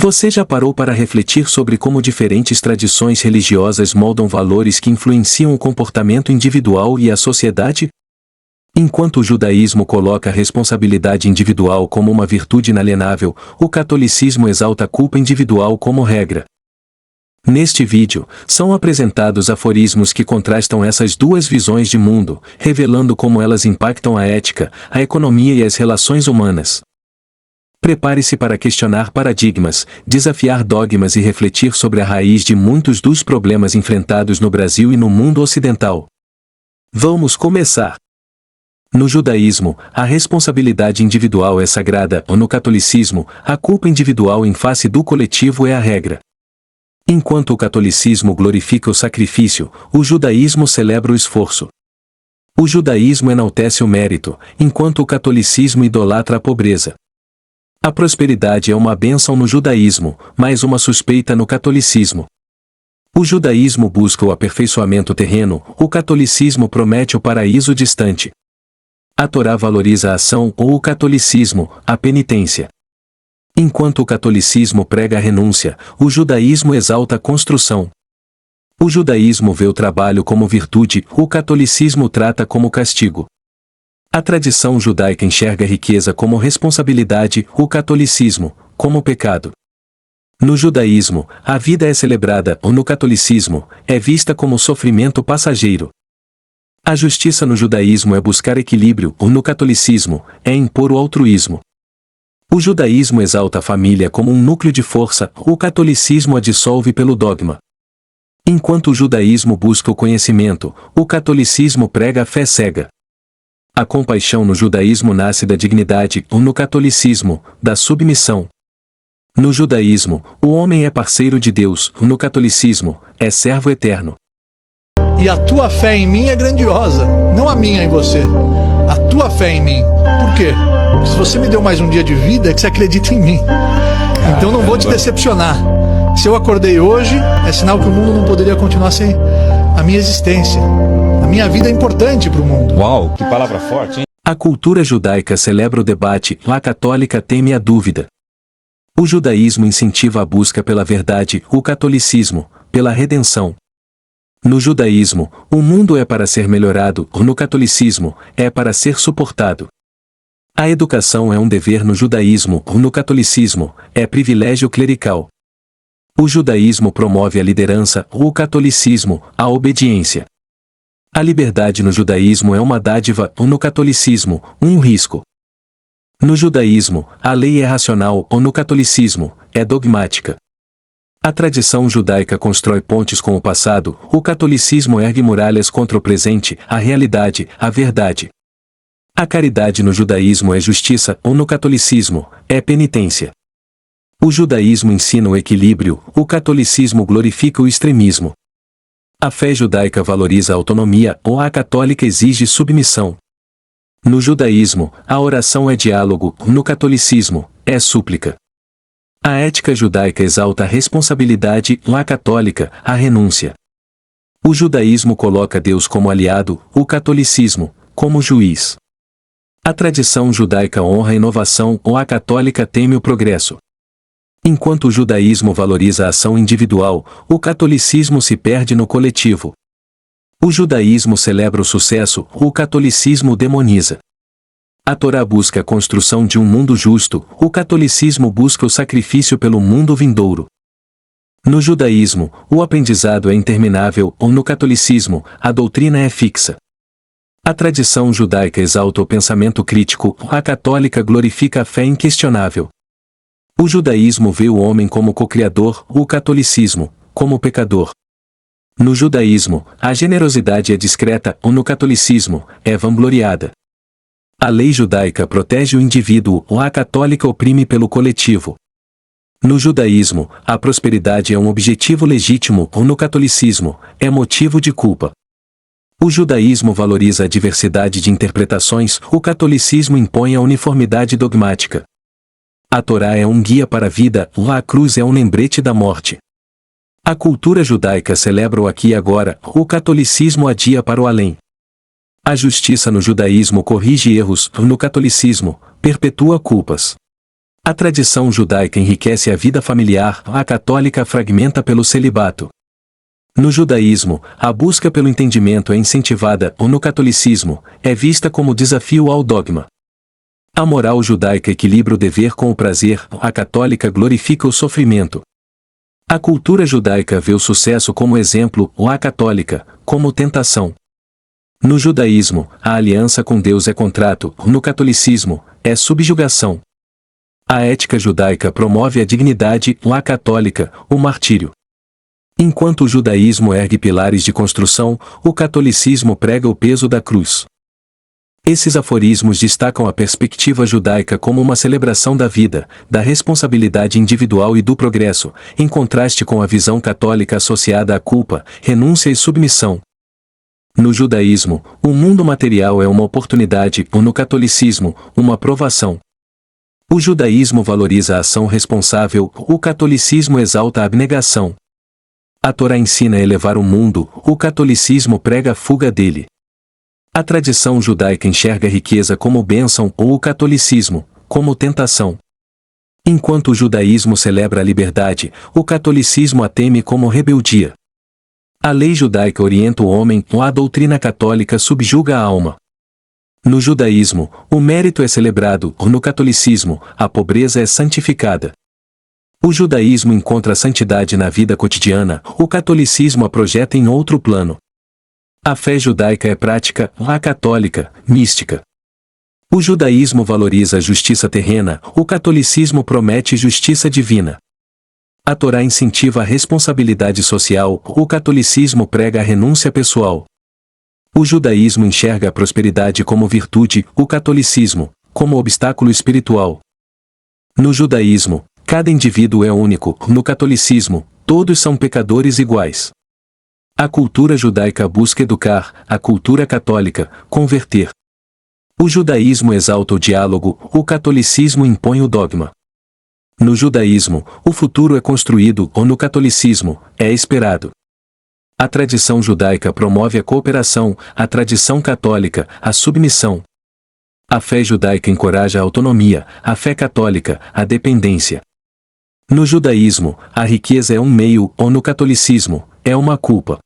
Você já parou para refletir sobre como diferentes tradições religiosas moldam valores que influenciam o comportamento individual e a sociedade? Enquanto o judaísmo coloca a responsabilidade individual como uma virtude inalienável, o catolicismo exalta a culpa individual como regra. Neste vídeo, são apresentados aforismos que contrastam essas duas visões de mundo, revelando como elas impactam a ética, a economia e as relações humanas. Prepare-se para questionar paradigmas, desafiar dogmas e refletir sobre a raiz de muitos dos problemas enfrentados no Brasil e no mundo ocidental. Vamos começar! No judaísmo, a responsabilidade individual é sagrada, ou no catolicismo, a culpa individual em face do coletivo é a regra. Enquanto o catolicismo glorifica o sacrifício, o judaísmo celebra o esforço. O judaísmo enaltece o mérito, enquanto o catolicismo idolatra a pobreza. A prosperidade é uma bênção no judaísmo, mas uma suspeita no catolicismo. O judaísmo busca o aperfeiçoamento terreno, o catolicismo promete o paraíso distante. A Torá valoriza a ação ou o catolicismo, a penitência. Enquanto o catolicismo prega a renúncia, o judaísmo exalta a construção. O judaísmo vê o trabalho como virtude, o catolicismo trata como castigo. A tradição judaica enxerga a riqueza como responsabilidade, o catolicismo, como pecado. No judaísmo, a vida é celebrada, ou no catolicismo, é vista como sofrimento passageiro. A justiça no judaísmo é buscar equilíbrio, ou no catolicismo, é impor o altruísmo. O judaísmo exalta a família como um núcleo de força, o catolicismo a dissolve pelo dogma. Enquanto o judaísmo busca o conhecimento, o catolicismo prega a fé cega. A compaixão no judaísmo nasce da dignidade, ou no catolicismo, da submissão. No judaísmo, o homem é parceiro de Deus, no catolicismo, é servo eterno. E a tua fé em mim é grandiosa, não a minha em você. A tua fé em mim. Por quê? Porque se você me deu mais um dia de vida, é que você acredita em mim. Então não vou te decepcionar. Se eu acordei hoje, é sinal que o mundo não poderia continuar sem a minha existência. A minha vida é importante para o mundo. Uau, que palavra forte, hein? A cultura judaica celebra o debate, a católica teme a dúvida. O judaísmo incentiva a busca pela verdade, o catolicismo, pela redenção. No judaísmo, o mundo é para ser melhorado, no catolicismo, é para ser suportado. A educação é um dever no judaísmo, no catolicismo, é privilégio clerical. O judaísmo promove a liderança, o catolicismo, a obediência. A liberdade no judaísmo é uma dádiva, no catolicismo, um risco. No judaísmo, a lei é racional, no catolicismo, é dogmática. A tradição judaica constrói pontes com o passado, o catolicismo ergue muralhas contra o presente, a realidade, a verdade. A caridade no judaísmo é justiça, no catolicismo, é penitência. O judaísmo ensina o equilíbrio, o catolicismo glorifica o extremismo. A fé judaica valoriza a autonomia, a católica exige submissão. No judaísmo, a oração é diálogo, no catolicismo, é súplica. A ética judaica exalta a responsabilidade, a católica, a renúncia. O judaísmo coloca Deus como aliado, o catolicismo, como juiz. A tradição judaica honra a inovação, a católica teme o progresso. Enquanto o judaísmo valoriza a ação individual, o catolicismo se perde no coletivo. O judaísmo celebra o sucesso, o catolicismo demoniza. A Torá busca a construção de um mundo justo, o catolicismo busca o sacrifício pelo mundo vindouro. No judaísmo, o aprendizado é interminável, no catolicismo, a doutrina é fixa. A tradição judaica exalta o pensamento crítico, a católica glorifica a fé inquestionável. O judaísmo vê o homem como co-criador, o catolicismo, como pecador. No judaísmo, a generosidade é discreta, no catolicismo, é vangloriada. A lei judaica protege o indivíduo, a católica oprime pelo coletivo. No judaísmo, a prosperidade é um objetivo legítimo, no catolicismo, é motivo de culpa. O judaísmo valoriza a diversidade de interpretações, o catolicismo impõe a uniformidade dogmática. A Torá é um guia para a vida, a cruz é um lembrete da morte. A cultura judaica celebra o aqui e agora, o catolicismo adia para o além. A justiça no judaísmo corrige erros, no catolicismo, perpetua culpas. A tradição judaica enriquece a vida familiar, a católica a fragmenta pelo celibato. No judaísmo, a busca pelo entendimento é incentivada, ou no catolicismo, é vista como desafio ao dogma. A moral judaica equilibra o dever com o prazer, a católica glorifica o sofrimento. A cultura judaica vê o sucesso como exemplo, ou a católica, como tentação. No judaísmo, a aliança com Deus é contrato, no catolicismo, é subjugação. A ética judaica promove a dignidade, ou a católica, o martírio. Enquanto o judaísmo ergue pilares de construção, o catolicismo prega o peso da cruz. Esses aforismos destacam a perspectiva judaica como uma celebração da vida, da responsabilidade individual e do progresso, em contraste com a visão católica associada à culpa, renúncia e submissão. No judaísmo, o mundo material é uma oportunidade, ou no catolicismo, uma provação. O judaísmo valoriza a ação responsável, o catolicismo exalta a abnegação. A Torá ensina a elevar o mundo, o catolicismo prega a fuga dele. A tradição judaica enxerga a riqueza como bênção ou o catolicismo, como tentação. Enquanto o judaísmo celebra a liberdade, o catolicismo a teme como rebeldia. A lei judaica orienta o homem, ou a doutrina católica subjuga a alma. No judaísmo, o mérito é celebrado, ou no catolicismo, a pobreza é santificada. O judaísmo encontra a santidade na vida cotidiana, o catolicismo a projeta em outro plano. A fé judaica é prática, a católica, mística. O judaísmo valoriza a justiça terrena, o catolicismo promete justiça divina. A Torá incentiva a responsabilidade social, o catolicismo prega a renúncia pessoal. O judaísmo enxerga a prosperidade como virtude, o catolicismo, como obstáculo espiritual. No judaísmo, cada indivíduo é único, no catolicismo, todos são pecadores iguais. A cultura judaica busca educar, a cultura católica, converter. O judaísmo exalta o diálogo, o catolicismo impõe o dogma. No judaísmo, o futuro é construído, ou no catolicismo, é esperado. A tradição judaica promove a cooperação, a tradição católica, a submissão. A fé judaica encoraja a autonomia, a fé católica, a dependência. No judaísmo, a riqueza é um meio, ou no catolicismo, é uma culpa.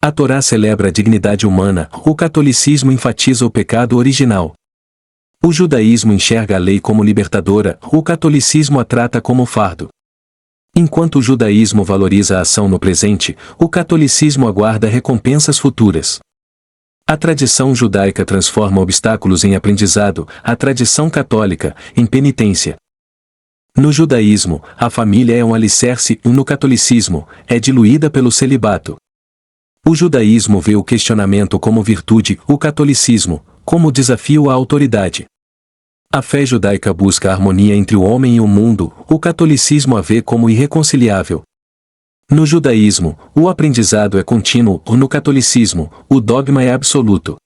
A Torá celebra a dignidade humana, o catolicismo enfatiza o pecado original. O judaísmo enxerga a lei como libertadora, o catolicismo a trata como fardo. Enquanto o judaísmo valoriza a ação no presente, o catolicismo aguarda recompensas futuras. A tradição judaica transforma obstáculos em aprendizado, a tradição católica, em penitência. No judaísmo, a família é um alicerce, e no catolicismo, é diluída pelo celibato. O judaísmo vê o questionamento como virtude, o catolicismo, como desafio à autoridade. A fé judaica busca a harmonia entre o homem e o mundo, o catolicismo a vê como irreconciliável. No judaísmo, o aprendizado é contínuo, no catolicismo, o dogma é absoluto.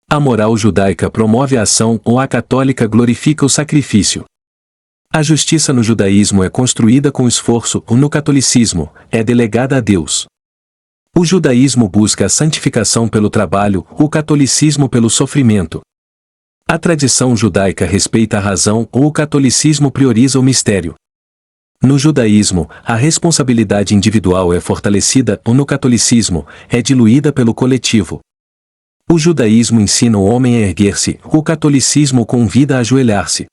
A moral judaica promove a ação, ou a católica glorifica o sacrifício. A justiça no judaísmo é construída com esforço, no catolicismo, é delegada a Deus. O judaísmo busca a santificação pelo trabalho, o catolicismo pelo sofrimento. A tradição judaica respeita a razão, ou o catolicismo prioriza o mistério. No judaísmo, a responsabilidade individual é fortalecida, ou no catolicismo, é diluída pelo coletivo. O judaísmo ensina o homem a erguer-se, o catolicismo o convida a ajoelhar-se.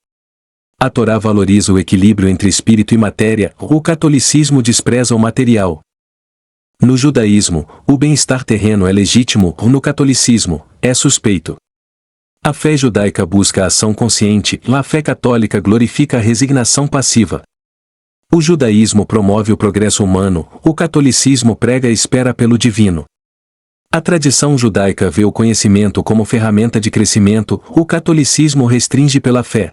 A Torá valoriza o equilíbrio entre espírito e matéria, o catolicismo despreza o material. No judaísmo, o bem-estar terreno é legítimo, no catolicismo, é suspeito. A fé judaica busca a ação consciente, a fé católica glorifica a resignação passiva. O judaísmo promove o progresso humano, o catolicismo prega a espera pelo divino. A tradição judaica vê o conhecimento como ferramenta de crescimento, o catolicismo restringe pela fé.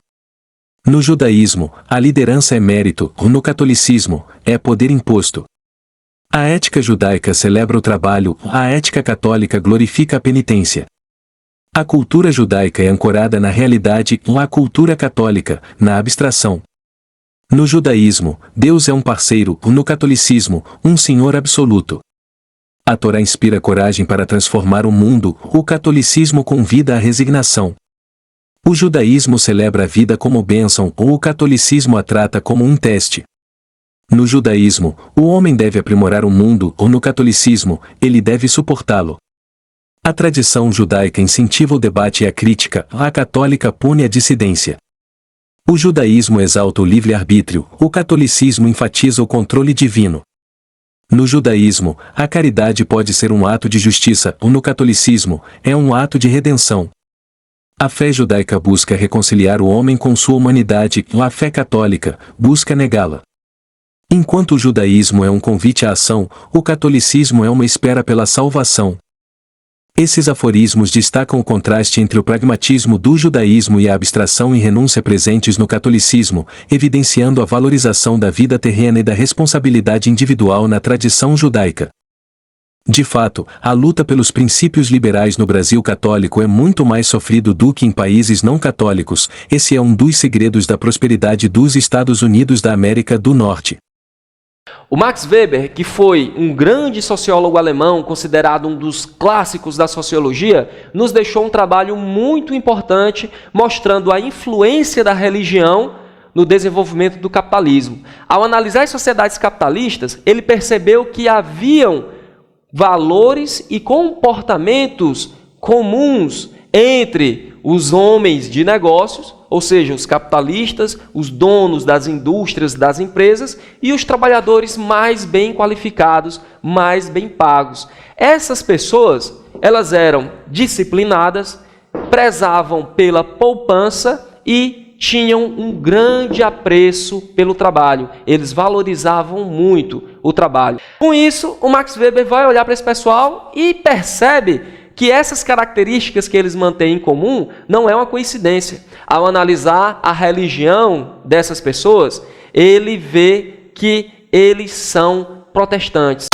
No judaísmo, a liderança é mérito, no catolicismo, é poder imposto. A ética judaica celebra o trabalho, a ética católica glorifica a penitência. A cultura judaica é ancorada na realidade, a cultura católica, na abstração. No judaísmo, Deus é um parceiro, no catolicismo, um senhor absoluto. A Torá inspira coragem para transformar o mundo, o catolicismo convida à resignação. O judaísmo celebra a vida como bênção ou o catolicismo a trata como um teste. No judaísmo, o homem deve aprimorar o mundo ou no catolicismo, ele deve suportá-lo. A tradição judaica incentiva o debate e a crítica, a católica pune a dissidência. O judaísmo exalta o livre-arbítrio, o catolicismo enfatiza o controle divino. No judaísmo, a caridade pode ser um ato de justiça, ou no catolicismo, é um ato de redenção. A fé judaica busca reconciliar o homem com sua humanidade, a fé católica busca negá-la. Enquanto o judaísmo é um convite à ação, o catolicismo é uma espera pela salvação. Esses aforismos destacam o contraste entre o pragmatismo do judaísmo e a abstração e renúncia presentes no catolicismo, evidenciando a valorização da vida terrena e da responsabilidade individual na tradição judaica. De fato, a luta pelos princípios liberais no Brasil católico é muito mais sofrido do que em países não católicos. Esse é um dos segredos da prosperidade dos Estados Unidos da América do Norte. O Max Weber, que foi um grande sociólogo alemão, considerado um dos clássicos da sociologia, nos deixou um trabalho muito importante mostrando a influência da religião no desenvolvimento do capitalismo. Ao analisar as sociedades capitalistas, ele percebeu que haviam valores e comportamentos comuns entre os homens de negócios, ou seja, os capitalistas, os donos das indústrias, das empresas, e os trabalhadores mais bem qualificados, mais bem pagos. Essas pessoas, elas eram disciplinadas, prezavam pela poupança e tinham um grande apreço pelo trabalho. Eles valorizavam muito o trabalho. Com isso, o Max Weber vai olhar para esse pessoal e percebe que essas características que eles mantêm em comum não é uma coincidência. Ao analisar a religião dessas pessoas, ele vê que eles são protestantes.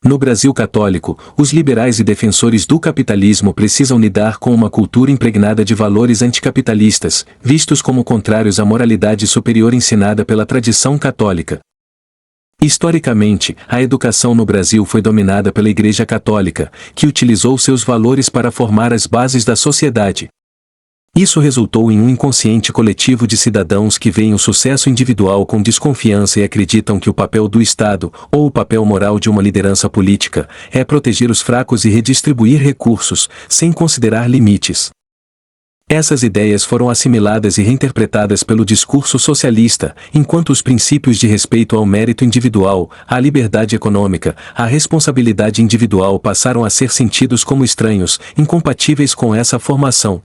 No Brasil católico, os liberais e defensores do capitalismo precisam lidar com uma cultura impregnada de valores anticapitalistas, vistos como contrários à moralidade superior ensinada pela tradição católica. Historicamente, a educação no Brasil foi dominada pela Igreja Católica, que utilizou seus valores para formar as bases da sociedade. Isso resultou em um inconsciente coletivo de cidadãos que veem o sucesso individual com desconfiança e acreditam que o papel do Estado, ou o papel moral de uma liderança política, é proteger os fracos e redistribuir recursos, sem considerar limites. Essas ideias foram assimiladas e reinterpretadas pelo discurso socialista, enquanto os princípios de respeito ao mérito individual, à liberdade econômica, à responsabilidade individual passaram a ser sentidos como estranhos, incompatíveis com essa formação.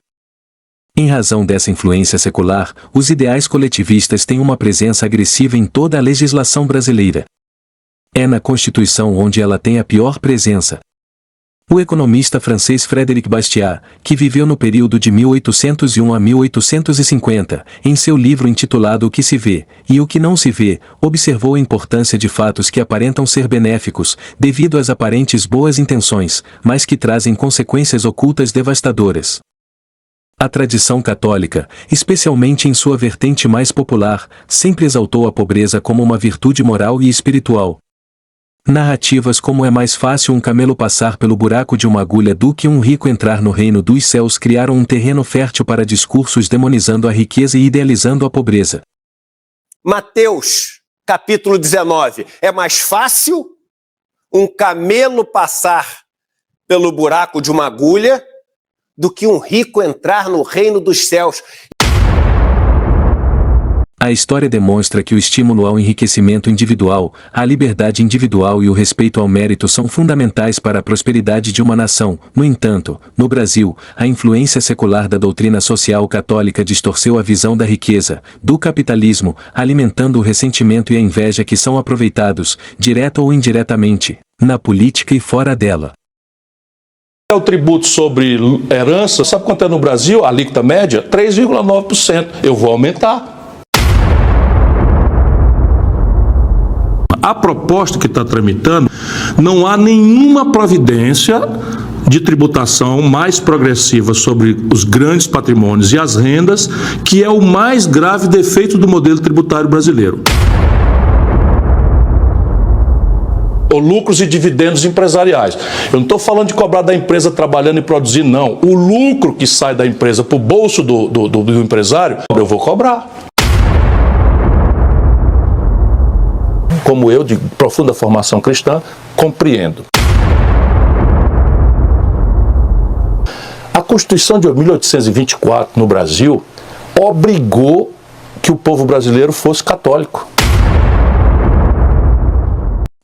Em razão dessa influência secular, os ideais coletivistas têm uma presença agressiva em toda a legislação brasileira. É na Constituição onde ela tem a pior presença. O economista francês Frédéric Bastiat, que viveu no período de 1801 a 1850, em seu livro intitulado O que se vê e o que não se vê, observou a importância de fatos que aparentam ser benéficos, devido às aparentes boas intenções, mas que trazem consequências ocultas devastadoras. A tradição católica, especialmente em sua vertente mais popular, sempre exaltou a pobreza como uma virtude moral e espiritual. Narrativas como é mais fácil um camelo passar pelo buraco de uma agulha do que um rico entrar no reino dos céus criaram um terreno fértil para discursos demonizando a riqueza e idealizando a pobreza. Mateus, capítulo 19. É mais fácil um camelo passar pelo buraco de uma agulha do que um rico entrar no reino dos céus. A história demonstra que o estímulo ao enriquecimento individual, a liberdade individual e o respeito ao mérito são fundamentais para a prosperidade de uma nação. No entanto, no Brasil, a influência secular da doutrina social católica distorceu a visão da riqueza, do capitalismo, alimentando o ressentimento e a inveja que são aproveitados, direta ou indiretamente, na política e fora dela. O tributo sobre herança, sabe quanto é no Brasil? A alíquota média? 3,9%. Eu vou aumentar. A proposta que está tramitando, não há nenhuma providência de tributação mais progressiva sobre os grandes patrimônios e as rendas, que é o mais grave defeito do modelo tributário brasileiro. ou lucros e dividendos empresariais. Eu não estou falando de cobrar da empresa trabalhando e produzindo, não. O lucro que sai da empresa para o bolso do empresário, eu vou cobrar. Como eu, de profunda formação cristã, compreendo. A Constituição de 1824, no Brasil, obrigou que o povo brasileiro fosse católico.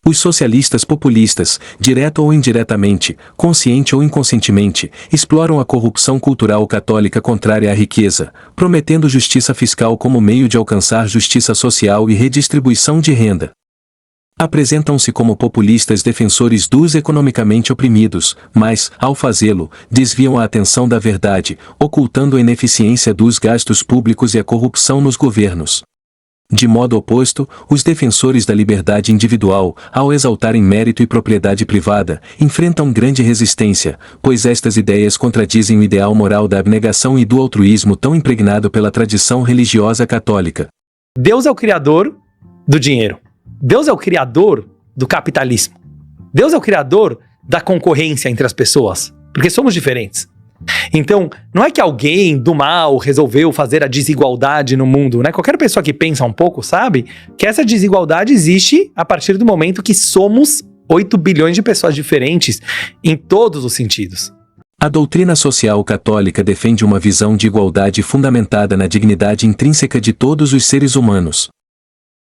Os socialistas populistas, direto ou indiretamente, consciente ou inconscientemente, exploram a corrupção cultural católica contrária à riqueza, prometendo justiça fiscal como meio de alcançar justiça social e redistribuição de renda. Apresentam-se como populistas defensores dos economicamente oprimidos, mas, ao fazê-lo, desviam a atenção da verdade, ocultando a ineficiência dos gastos públicos e a corrupção nos governos. De modo oposto, os defensores da liberdade individual, ao exaltarem mérito e propriedade privada, enfrentam grande resistência, pois estas ideias contradizem o ideal moral da abnegação e do altruísmo tão impregnado pela tradição religiosa católica. Deus é o criador do dinheiro. Deus é o criador do capitalismo. Deus é o criador da concorrência entre as pessoas, porque somos diferentes. Então, não é que alguém do mal resolveu fazer a desigualdade no mundo, né? Qualquer pessoa que pensa um pouco sabe que essa desigualdade existe a partir do momento que somos 8 bilhões de pessoas diferentes em todos os sentidos. A doutrina social católica defende uma visão de igualdade fundamentada na dignidade intrínseca de todos os seres humanos.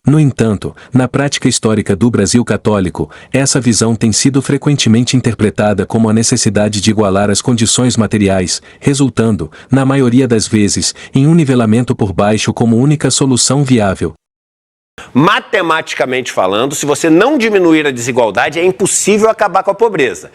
No entanto, na prática histórica do Brasil católico, essa visão tem sido frequentemente interpretada como a necessidade de igualar as condições materiais, resultando, na maioria das vezes, em um nivelamento por baixo como única solução viável. Matematicamente falando, se você não diminuir a desigualdade, é impossível acabar com a pobreza.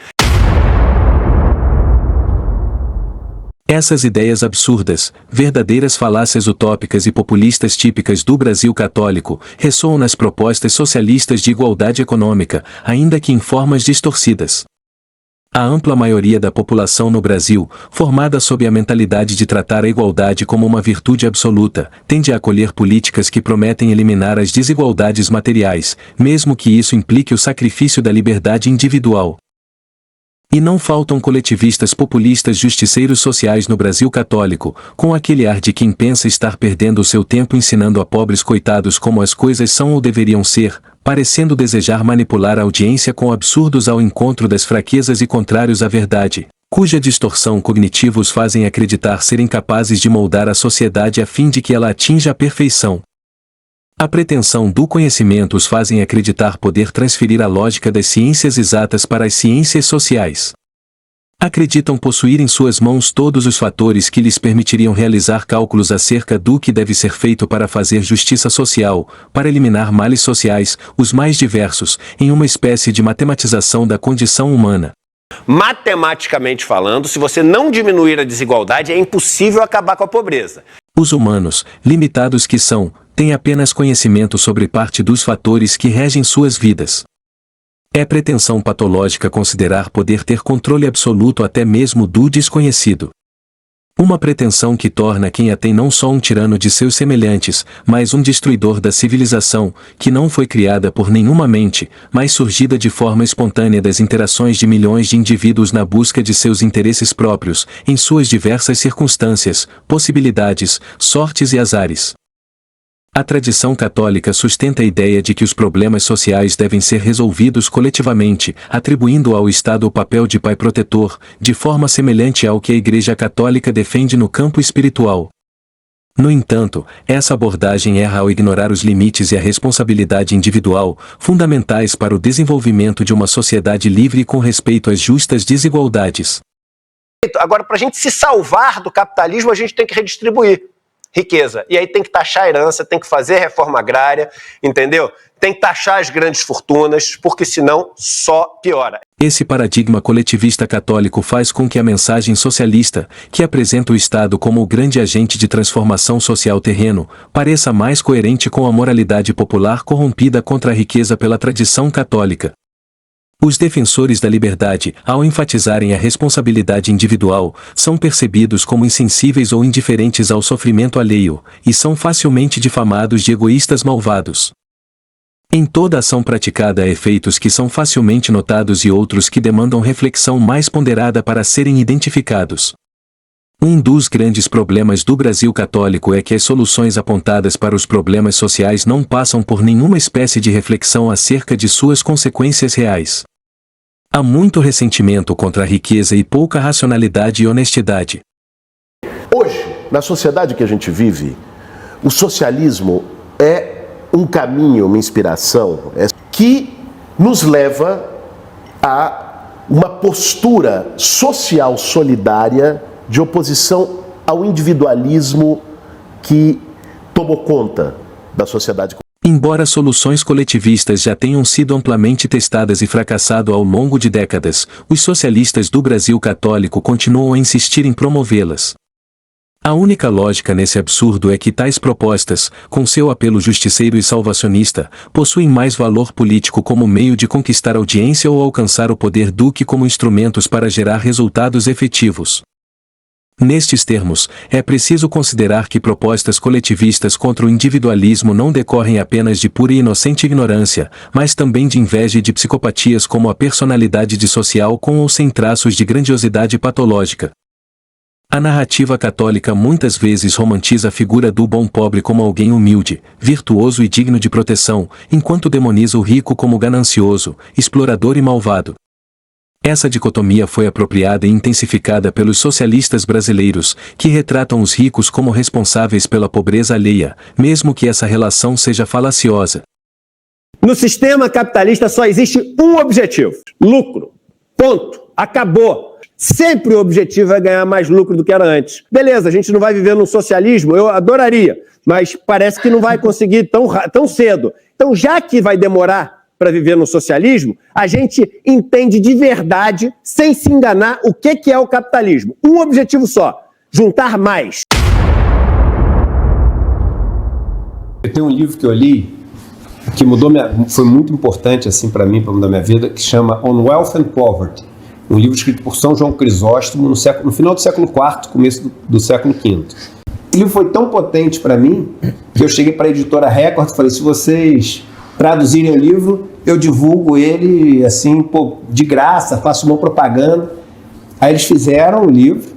Essas ideias absurdas, verdadeiras falácias utópicas e populistas típicas do Brasil católico, ressoam nas propostas socialistas de igualdade econômica, ainda que em formas distorcidas. A ampla maioria da população no Brasil, formada sob a mentalidade de tratar a igualdade como uma virtude absoluta, tende a acolher políticas que prometem eliminar as desigualdades materiais, mesmo que isso implique o sacrifício da liberdade individual. E não faltam coletivistas populistas justiceiros sociais no Brasil católico, com aquele ar de quem pensa estar perdendo o seu tempo ensinando a pobres coitados como as coisas são ou deveriam ser, parecendo desejar manipular a audiência com absurdos ao encontro das fraquezas e contrários à verdade, cuja distorção cognitiva os fazem acreditar serem capazes de moldar a sociedade a fim de que ela atinja a perfeição. A pretensão do conhecimento os fazem acreditar poder transferir a lógica das ciências exatas para as ciências sociais. Acreditam possuir em suas mãos todos os fatores que lhes permitiriam realizar cálculos acerca do que deve ser feito para fazer justiça social, para eliminar males sociais, os mais diversos, em uma espécie de matematização da condição humana. Matematicamente falando, se você não diminuir a desigualdade, é impossível acabar com a pobreza. Os humanos, limitados que são, têm apenas conhecimento sobre parte dos fatores que regem suas vidas. É pretensão patológica considerar poder ter controle absoluto até mesmo do desconhecido. Uma pretensão que torna quem a tem não só um tirano de seus semelhantes, mas um destruidor da civilização, que não foi criada por nenhuma mente, mas surgida de forma espontânea das interações de milhões de indivíduos na busca de seus interesses próprios, em suas diversas circunstâncias, possibilidades, sortes e azares. A tradição católica sustenta a ideia de que os problemas sociais devem ser resolvidos coletivamente, atribuindo ao Estado o papel de pai protetor, de forma semelhante ao que a Igreja Católica defende no campo espiritual. No entanto, essa abordagem erra ao ignorar os limites e a responsabilidade individual, fundamentais para o desenvolvimento de uma sociedade livre com respeito às justas desigualdades. Agora, para a gente se salvar do capitalismo, a gente tem que redistribuir riqueza. E aí tem que taxar a herança, tem que fazer reforma agrária, entendeu? Tem que taxar as grandes fortunas, porque senão só piora. Esse paradigma coletivista católico faz com que a mensagem socialista, que apresenta o Estado como o grande agente de transformação social terreno, pareça mais coerente com a moralidade popular corrompida contra a riqueza pela tradição católica. Os defensores da liberdade, ao enfatizarem a responsabilidade individual, são percebidos como insensíveis ou indiferentes ao sofrimento alheio, e são facilmente difamados de egoístas malvados. Em toda ação praticada há efeitos que são facilmente notados e outros que demandam reflexão mais ponderada para serem identificados. Um dos grandes problemas do Brasil católico é que as soluções apontadas para os problemas sociais não passam por nenhuma espécie de reflexão acerca de suas consequências reais. Há muito ressentimento contra a riqueza e pouca racionalidade e honestidade. Hoje, na sociedade que a gente vive, o socialismo é um caminho, uma inspiração que nos leva a uma postura social solidária de oposição ao individualismo que tomou conta da sociedade. Embora soluções coletivistas já tenham sido amplamente testadas e fracassado ao longo de décadas, os socialistas do Brasil católico continuam a insistir em promovê-las. A única lógica nesse absurdo é que tais propostas, com seu apelo justiceiro e salvacionista, possuem mais valor político como meio de conquistar audiência ou alcançar o poder do que como instrumentos para gerar resultados efetivos. Nestes termos, é preciso considerar que propostas coletivistas contra o individualismo não decorrem apenas de pura e inocente ignorância, mas também de inveja e de psicopatias como a personalidade dissocial com ou sem traços de grandiosidade patológica. A narrativa católica muitas vezes romantiza a figura do bom pobre como alguém humilde, virtuoso e digno de proteção, enquanto demoniza o rico como ganancioso, explorador e malvado. Essa dicotomia foi apropriada e intensificada pelos socialistas brasileiros, que retratam os ricos como responsáveis pela pobreza alheia, mesmo que essa relação seja falaciosa. No sistema capitalista só existe um objetivo: lucro. Ponto. Acabou. Sempre o objetivo é ganhar mais lucro do que era antes. Beleza, a gente não vai viver num socialismo, eu adoraria, mas parece que não vai conseguir tão cedo. Então, já que vai demorar para viver no socialismo, a gente entende de verdade, sem se enganar, o que é o capitalismo. Um objetivo só: juntar mais. Tem um livro que eu li que foi muito importante assim para mim, para mudar minha vida, que chama On Wealth and Poverty. Um livro escrito por São João Crisóstomo no final do século IV, começo do século V. O livro foi tão potente para mim que eu cheguei para a editora Record e falei: se vocês traduzirem o livro, eu divulgo ele assim, de graça, faço uma propaganda. Aí eles fizeram o livro,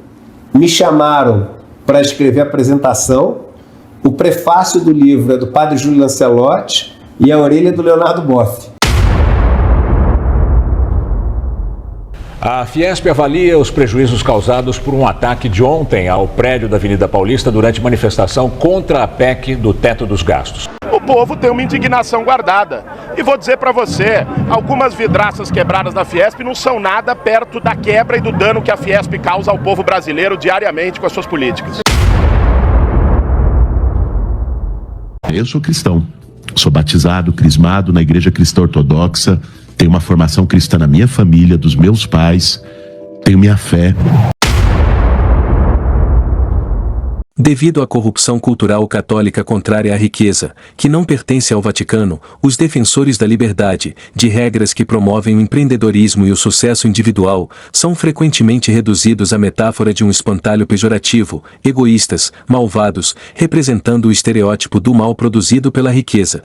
me chamaram para escrever a apresentação. O prefácio do livro é do padre Júlio Lancelotti e a orelha é do Leonardo Boff. A Fiesp avalia os prejuízos causados por um ataque de ontem ao prédio da Avenida Paulista durante manifestação contra a PEC do teto dos gastos. O povo tem uma indignação guardada. E vou dizer para você, algumas vidraças quebradas da Fiesp não são nada perto da quebra e do dano que a Fiesp causa ao povo brasileiro diariamente com as suas políticas. Eu sou cristão, sou batizado, crismado na Igreja Cristã Ortodoxa, tenho uma formação cristã na minha família, dos meus pais, tenho minha fé. Devido à corrupção cultural católica contrária à riqueza, que não pertence ao Vaticano, os defensores da liberdade, de regras que promovem o empreendedorismo e o sucesso individual, são frequentemente reduzidos à metáfora de um espantalho pejorativo, egoístas, malvados, representando o estereótipo do mal produzido pela riqueza.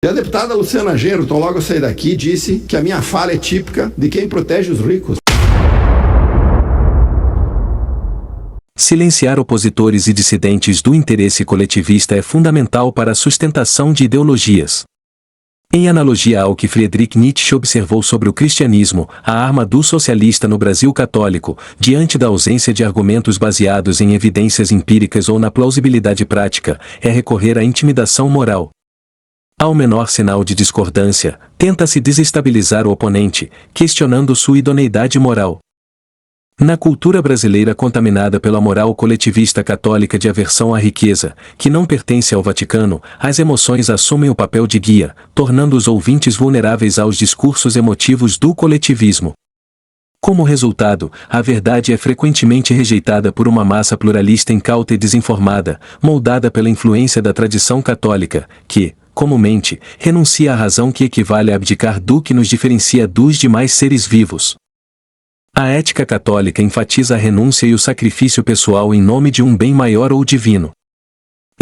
E a deputada Luciana Genro, logo eu saí daqui, disse que a minha fala é típica de quem protege os ricos. Silenciar opositores e dissidentes do interesse coletivista é fundamental para a sustentação de ideologias. Em analogia ao que Friedrich Nietzsche observou sobre o cristianismo, a arma do socialista no Brasil católico, diante da ausência de argumentos baseados em evidências empíricas ou na plausibilidade prática, é recorrer à intimidação moral. Ao menor sinal de discordância, tenta-se desestabilizar o oponente, questionando sua idoneidade moral. Na cultura brasileira contaminada pela moral coletivista católica de aversão à riqueza, que não pertence ao Vaticano, as emoções assumem o papel de guia, tornando os ouvintes vulneráveis aos discursos emotivos do coletivismo. Como resultado, a verdade é frequentemente rejeitada por uma massa pluralista incauta e desinformada, moldada pela influência da tradição católica, que, comumente, renuncia à razão que equivale a abdicar do que nos diferencia dos demais seres vivos. A ética católica enfatiza a renúncia e o sacrifício pessoal em nome de um bem maior ou divino.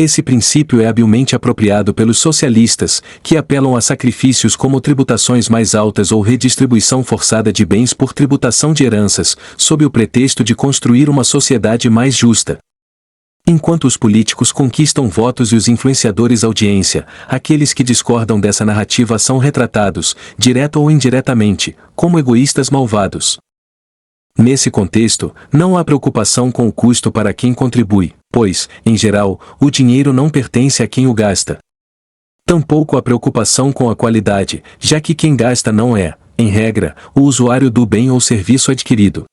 Esse princípio é habilmente apropriado pelos socialistas, que apelam a sacrifícios como tributações mais altas ou redistribuição forçada de bens por tributação de heranças, sob o pretexto de construir uma sociedade mais justa. Enquanto os políticos conquistam votos e os influenciadores audiência, aqueles que discordam dessa narrativa são retratados, direta ou indiretamente, como egoístas malvados. Nesse contexto, não há preocupação com o custo para quem contribui, pois, em geral, o dinheiro não pertence a quem o gasta. Tampouco há preocupação com a qualidade, já que quem gasta não é, em regra, o usuário do bem ou serviço adquirido.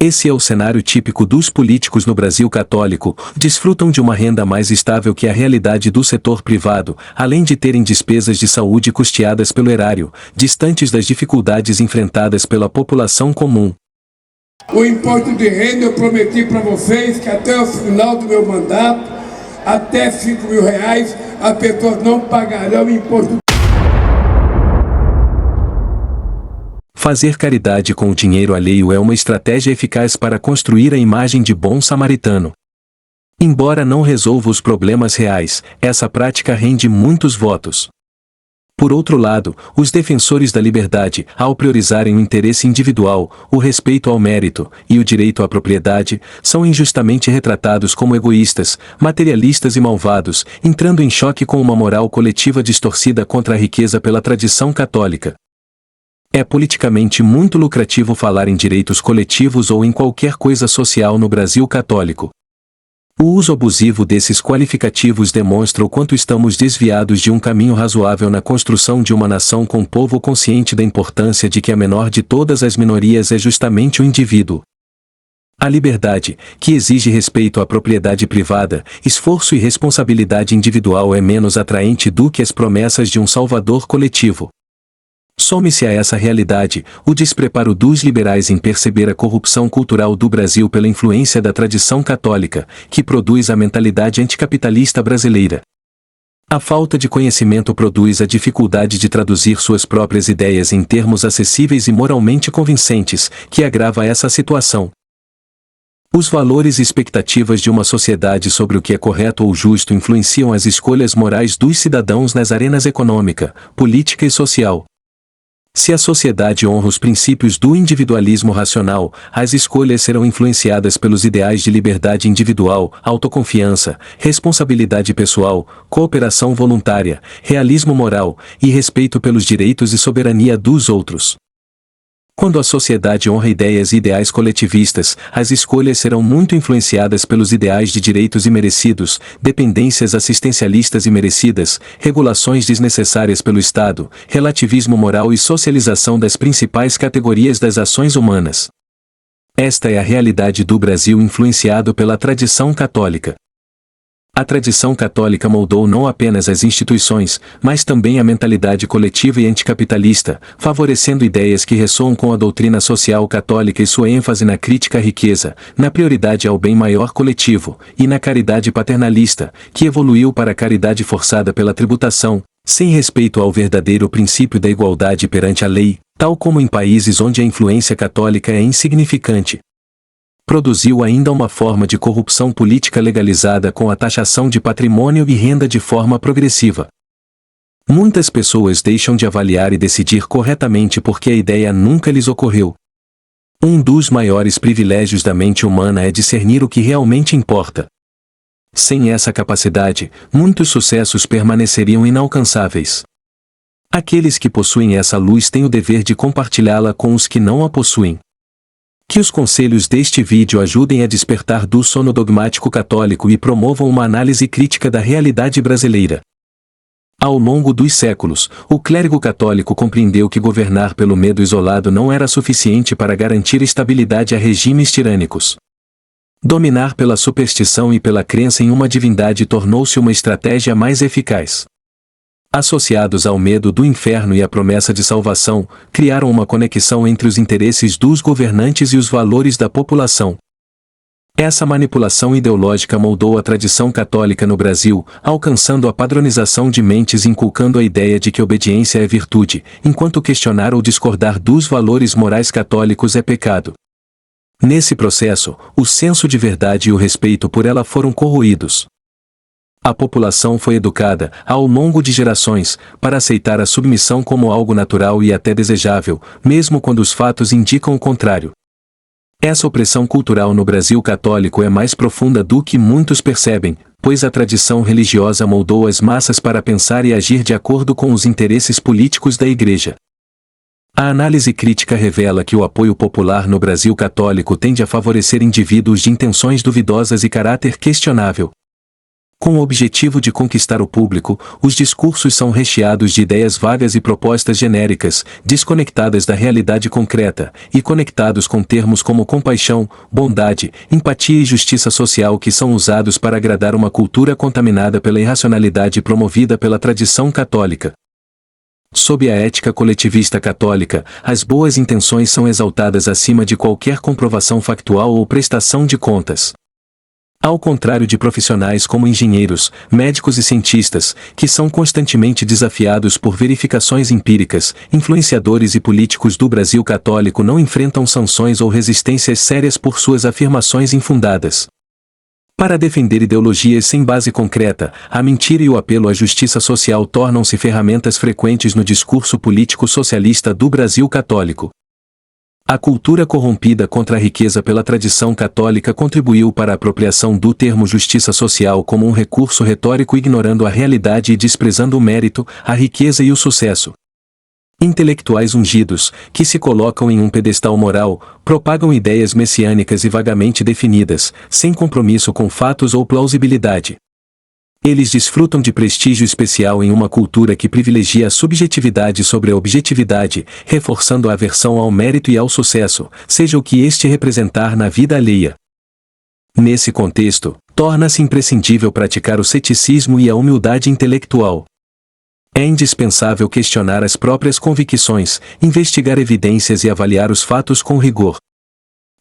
Esse é o cenário típico dos políticos no Brasil católico, desfrutam de uma renda mais estável que a realidade do setor privado, além de terem despesas de saúde custeadas pelo erário, distantes das dificuldades enfrentadas pela população comum. O imposto de renda eu prometi para vocês que até o final do meu mandato, até R$5.000, as pessoas não pagarão imposto. Fazer caridade com o dinheiro alheio é uma estratégia eficaz para construir a imagem de bom samaritano. Embora não resolva os problemas reais, essa prática rende muitos votos. Por outro lado, os defensores da liberdade, ao priorizarem o interesse individual, o respeito ao mérito e o direito à propriedade, são injustamente retratados como egoístas, materialistas e malvados, entrando em choque com uma moral coletiva distorcida contra a riqueza pela tradição católica. É politicamente muito lucrativo falar em direitos coletivos ou em qualquer coisa social no Brasil católico. O uso abusivo desses qualificativos demonstra o quanto estamos desviados de um caminho razoável na construção de uma nação com povo consciente da importância de que a menor de todas as minorias é justamente o indivíduo. A liberdade, que exige respeito à propriedade privada, esforço e responsabilidade individual é menos atraente do que as promessas de um salvador coletivo. Some-se a essa realidade o despreparo dos liberais em perceber a corrupção cultural do Brasil pela influência da tradição católica, que produz a mentalidade anticapitalista brasileira. A falta de conhecimento produz a dificuldade de traduzir suas próprias ideias em termos acessíveis e moralmente convincentes, que agrava essa situação. Os valores e expectativas de uma sociedade sobre o que é correto ou justo influenciam as escolhas morais dos cidadãos nas arenas econômica, política e social. Se a sociedade honra os princípios do individualismo racional, as escolhas serão influenciadas pelos ideais de liberdade individual, autoconfiança, responsabilidade pessoal, cooperação voluntária, realismo moral e respeito pelos direitos e soberania dos outros. Quando a sociedade honra ideias e ideais coletivistas, as escolhas serão muito influenciadas pelos ideais de direitos imerecidos, dependências assistencialistas imerecidas, regulações desnecessárias pelo Estado, relativismo moral e socialização das principais categorias das ações humanas. Esta é a realidade do Brasil influenciado pela tradição católica. A tradição católica moldou não apenas as instituições, mas também a mentalidade coletiva e anticapitalista, favorecendo ideias que ressoam com a doutrina social católica e sua ênfase na crítica à riqueza, na prioridade ao bem maior coletivo, e na caridade paternalista, que evoluiu para a caridade forçada pela tributação, sem respeito ao verdadeiro princípio da igualdade perante a lei, tal como em países onde a influência católica é insignificante. Produziu ainda uma forma de corrupção política legalizada com a taxação de patrimônio e renda de forma progressiva. Muitas pessoas deixam de avaliar e decidir corretamente porque a ideia nunca lhes ocorreu. Um dos maiores privilégios da mente humana é discernir o que realmente importa. Sem essa capacidade, muitos sucessos permaneceriam inalcançáveis. Aqueles que possuem essa luz têm o dever de compartilhá-la com os que não a possuem. Que os conselhos deste vídeo ajudem a despertar do sono dogmático católico e promovam uma análise crítica da realidade brasileira. Ao longo dos séculos, o clérigo católico compreendeu que governar pelo medo isolado não era suficiente para garantir estabilidade a regimes tirânicos. Dominar pela superstição e pela crença em uma divindade tornou-se uma estratégia mais eficaz. Associados ao medo do inferno e à promessa de salvação, criaram uma conexão entre os interesses dos governantes e os valores da população. Essa manipulação ideológica moldou a tradição católica no Brasil, alcançando a padronização de mentes e inculcando a ideia de que obediência é virtude, enquanto questionar ou discordar dos valores morais católicos é pecado. Nesse processo, o senso de verdade e o respeito por ela foram corroídos. A população foi educada, ao longo de gerações, para aceitar a submissão como algo natural e até desejável, mesmo quando os fatos indicam o contrário. Essa opressão cultural no Brasil católico é mais profunda do que muitos percebem, pois a tradição religiosa moldou as massas para pensar e agir de acordo com os interesses políticos da Igreja. A análise crítica revela que o apoio popular no Brasil católico tende a favorecer indivíduos de intenções duvidosas e caráter questionável. Com o objetivo de conquistar o público, os discursos são recheados de ideias vagas e propostas genéricas, desconectadas da realidade concreta, e conectados com termos como compaixão, bondade, empatia e justiça social que são usados para agradar uma cultura contaminada pela irracionalidade promovida pela tradição católica. Sob a ética coletivista católica, as boas intenções são exaltadas acima de qualquer comprovação factual ou prestação de contas. Ao contrário de profissionais como engenheiros, médicos e cientistas, que são constantemente desafiados por verificações empíricas, influenciadores e políticos do Brasil católico não enfrentam sanções ou resistências sérias por suas afirmações infundadas. Para defender ideologias sem base concreta, a mentira e o apelo à justiça social tornam-se ferramentas frequentes no discurso político socialista do Brasil católico. A cultura corrompida contra a riqueza pela tradição católica contribuiu para a apropriação do termo justiça social como um recurso retórico, ignorando a realidade e desprezando o mérito, a riqueza e o sucesso. Intelectuais ungidos, que se colocam em um pedestal moral, propagam ideias messiânicas e vagamente definidas, sem compromisso com fatos ou plausibilidade. Eles desfrutam de prestígio especial em uma cultura que privilegia a subjetividade sobre a objetividade, reforçando a aversão ao mérito e ao sucesso, seja o que este representar na vida alheia. Nesse contexto, torna-se imprescindível praticar o ceticismo e a humildade intelectual. É indispensável questionar as próprias convicções, investigar evidências e avaliar os fatos com rigor.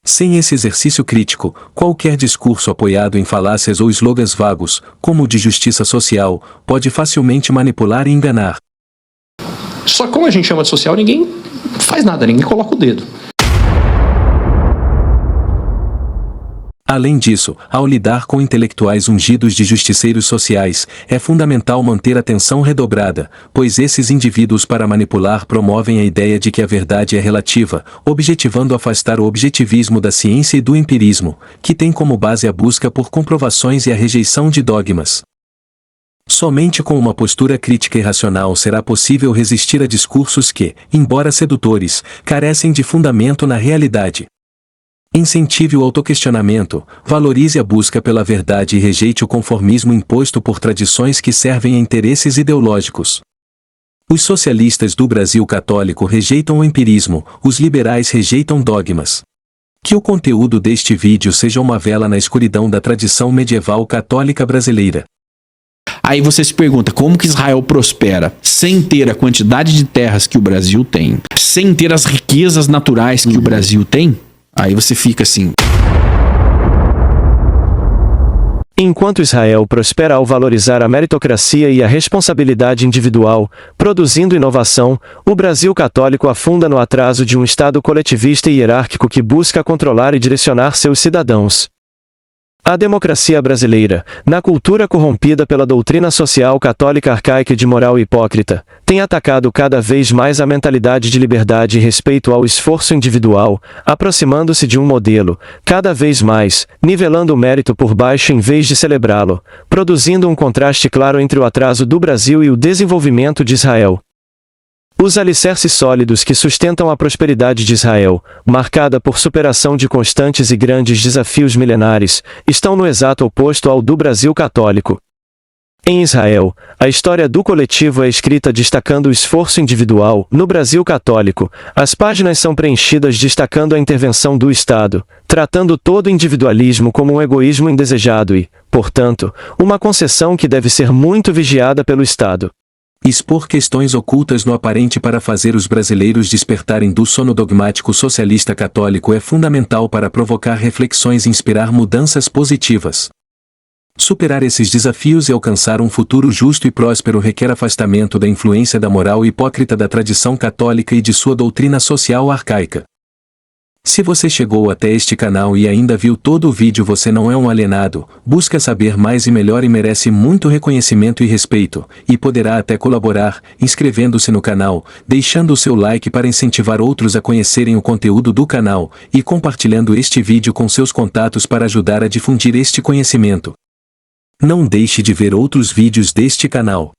Sem esse exercício crítico, qualquer discurso apoiado em falácias ou slogans vagos, como o de justiça social, pode facilmente manipular e enganar. Só que como a gente chama de social, ninguém faz nada, ninguém coloca o dedo. Além disso, ao lidar com intelectuais ungidos de justiceiros sociais, é fundamental manter atenção redobrada, pois esses indivíduos para manipular promovem a ideia de que a verdade é relativa, objetivando afastar o objetivismo da ciência e do empirismo, que tem como base a busca por comprovações e a rejeição de dogmas. Somente com uma postura crítica e racional será possível resistir a discursos que, embora sedutores, carecem de fundamento na realidade. Incentive o autoquestionamento, valorize a busca pela verdade e rejeite o conformismo imposto por tradições que servem a interesses ideológicos. Os socialistas do Brasil católico rejeitam o empirismo, os liberais rejeitam dogmas. Que o conteúdo deste vídeo seja uma vela na escuridão da tradição medieval católica brasileira. Aí você se pergunta, como que Israel prospera sem ter a quantidade de terras que o Brasil tem, sem ter as riquezas naturais que o Brasil tem? Aí você fica assim. Enquanto Israel prospera ao valorizar a meritocracia e a responsabilidade individual, produzindo inovação, o Brasil católico afunda no atraso de um Estado coletivista e hierárquico que busca controlar e direcionar seus cidadãos. A democracia brasileira, na cultura corrompida pela doutrina social católica arcaica e de moral hipócrita, tem atacado cada vez mais a mentalidade de liberdade e respeito ao esforço individual, aproximando-se de um modelo, cada vez mais, nivelando o mérito por baixo em vez de celebrá-lo, produzindo um contraste claro entre o atraso do Brasil e o desenvolvimento de Israel. Os alicerces sólidos que sustentam a prosperidade de Israel, marcada por superação de constantes e grandes desafios milenares, estão no exato oposto ao do Brasil católico. Em Israel, a história do coletivo é escrita destacando o esforço individual. No Brasil católico, as páginas são preenchidas destacando a intervenção do Estado, tratando todo individualismo como um egoísmo indesejado e, portanto, uma concessão que deve ser muito vigiada pelo Estado. Expor questões ocultas no aparente para fazer os brasileiros despertarem do sono dogmático socialista católico é fundamental para provocar reflexões e inspirar mudanças positivas. Superar esses desafios e alcançar um futuro justo e próspero requer afastamento da influência da moral hipócrita da tradição católica e de sua doutrina social arcaica. Se você chegou até este canal e ainda viu todo o vídeo, você não é um alienado, busca saber mais e melhor e merece muito reconhecimento e respeito, e poderá até colaborar, inscrevendo-se no canal, deixando o seu like para incentivar outros a conhecerem o conteúdo do canal, e compartilhando este vídeo com seus contatos para ajudar a difundir este conhecimento. Não deixe de ver outros vídeos deste canal.